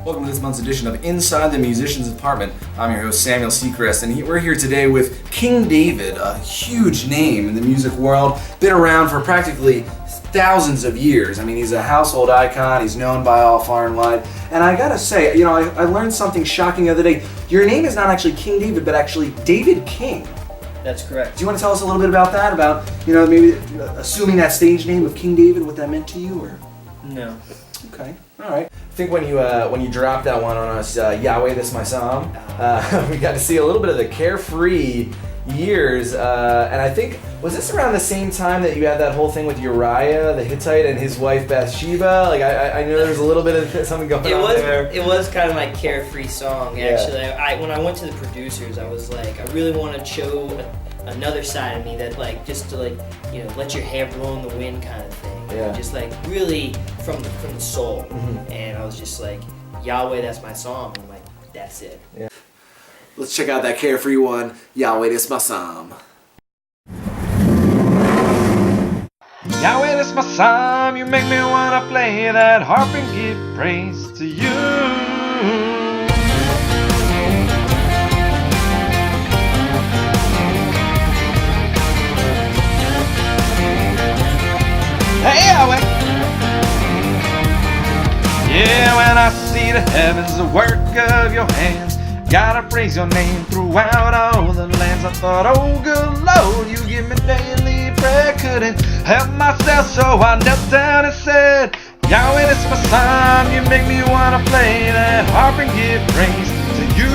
Welcome to this month's edition of Inside the Musician's Apartment. I'm your host, Samuel Seacrest, and we're here today with King David, a huge name in the music world. Been around for practically thousands of years. I mean, he's a household icon. He's known by all far and wide. And I gotta say, I learned something shocking the other day. Your name is not actually King David, but actually David King. That's correct. Do you want to tell us a little bit about that? About, maybe assuming that stage name of King David, what that meant to you, or? No. Okay, all right. I think when you dropped that one on us, Yahweh, This My Psalm, we got to see a little bit of the carefree years, and I think, was this around the same time that you had that whole thing with Uriah the Hittite and his wife Bathsheba? Like, I know there was a little bit of something going on there. It was kind of my carefree song, actually. Yeah. When I went to the producers, I was like, I really want to show another side of me that, like, just to, like, let your hair blow in the wind kind of thing. Yeah. Just, like, really from the soul. Mm-hmm. And I was just like, Yahweh, that's my song. And I'm like, that's it. Yeah. Let's check out that carefree one, Yahweh, This My Psalm. Yahweh, this my psalm, you make me wanna play that harp and give praise to you. Hey Yahweh! Yeah, when I see the heavens, the work of your hands, gotta praise your name throughout all the lands. I thought, oh good Lord, you give me daily bread. Couldn't help myself, so I knelt down and said, Yahweh, this my psalm, you make me wanna play that harp and give praise to you.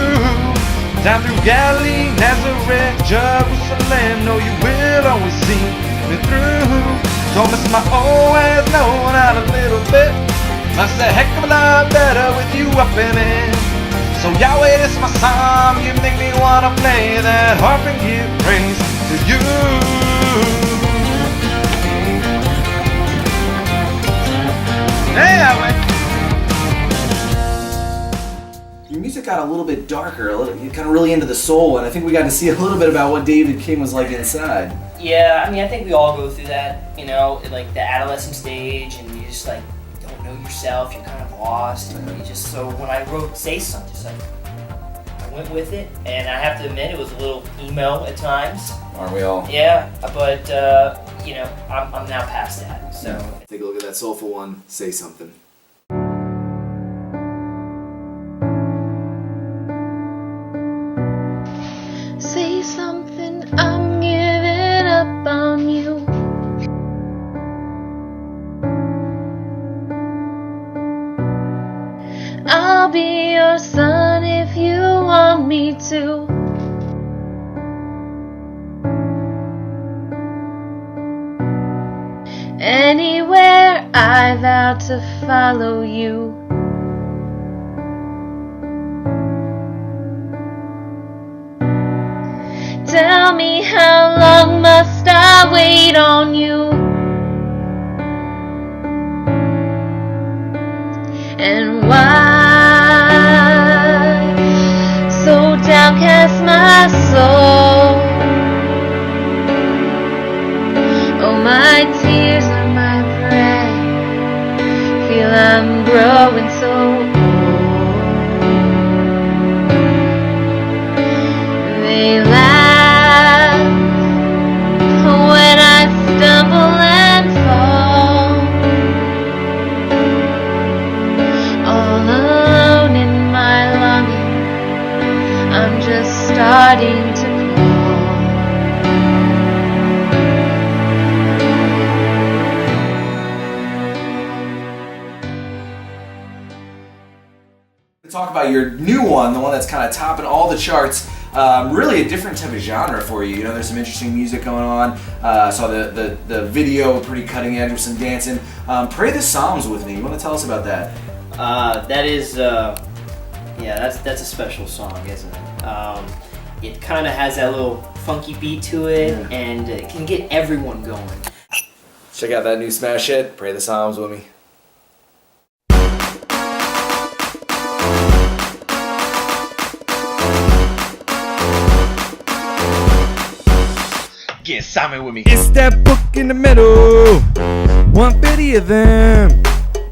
Down through Galilee, Nazareth, Jerusalem, know you will always see me through. Don't miss my always known out a little bit. That's a heck of a lot better with you up in it. So Yahweh, this my psalm, you make me wanna play that harp and give praise to you. Hey Yahweh! Your music got a little bit darker, you kind of really into the soul, and I think we got to see a little bit about what David King was like inside. Yeah, I mean, I think we all go through that, like the adolescent stage, and you just, like, don't know yourself, you're kind of lost, and you just, so when I wrote Say Something, just like, I went with it, and I have to admit, it was a little emo at times. Aren't we all? Yeah, but, I'm now past that, so. Take a look at that soulful one, Say Something. Say something, I'm giving up on you. I'll be your son if you want me to. Anywhere I vow to follow you. Tell me, how long must I wait on you? And why so downcast my soul? Oh, my tears are my bread. Feel I'm growing so old. They laugh when I stumble and fall, all alone in my longing, I'm just starting to crawl. Talk about your new one, the one that's kind of topping all the charts. Really a different type of genre for you. There's some interesting music going on. Saw the video, pretty cutting edge with some dancing. Pray the Psalms with me. You want to tell us about that? That is, that's a special song, isn't it? It kind of has that little funky beat to it, and it can get everyone going. Check out that new smash hit, Pray the Psalms with me. Get Simon with me. It's that book in the middle, 150 of them,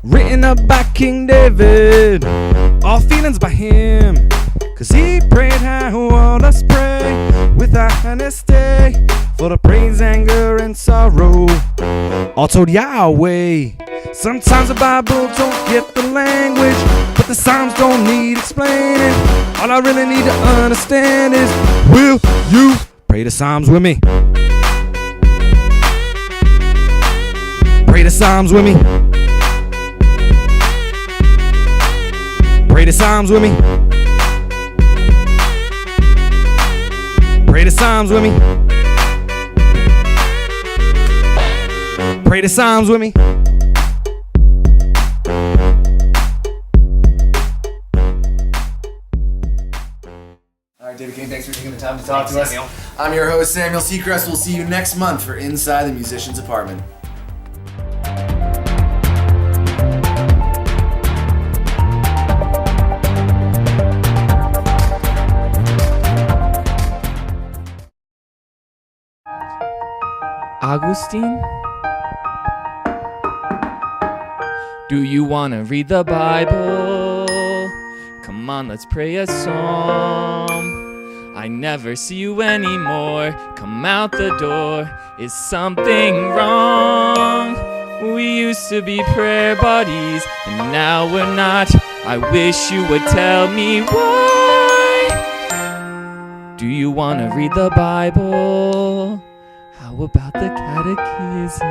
written up by King David. all feelings by him. Cause he prayed how all us pray with our honesty, for the praise, anger, and sorrow, all told Yahweh. Sometimes the Bible don't get the language, but the Psalms don't need explaining. All I really need to understand is, will you pray the Psalms with me? Pray the Psalms with me. Pray the Psalms with me. Pray the Psalms with me. Pray the Psalms with me. All right, David King, thanks for taking the time to talk to us. I'm your host, Samuel Seacrest. We'll see you next month for Inside the Musician's Apartment. Augustine? Do you want to read the Bible? Come on, let's pray a psalm. I never see you anymore. Come out the door. Is something wrong? We used to be prayer buddies, and now we're not. I wish you would tell me why. Do you want to read the Bible? How about the catechism?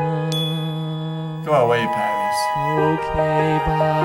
Go away, Paris. Okay, bye.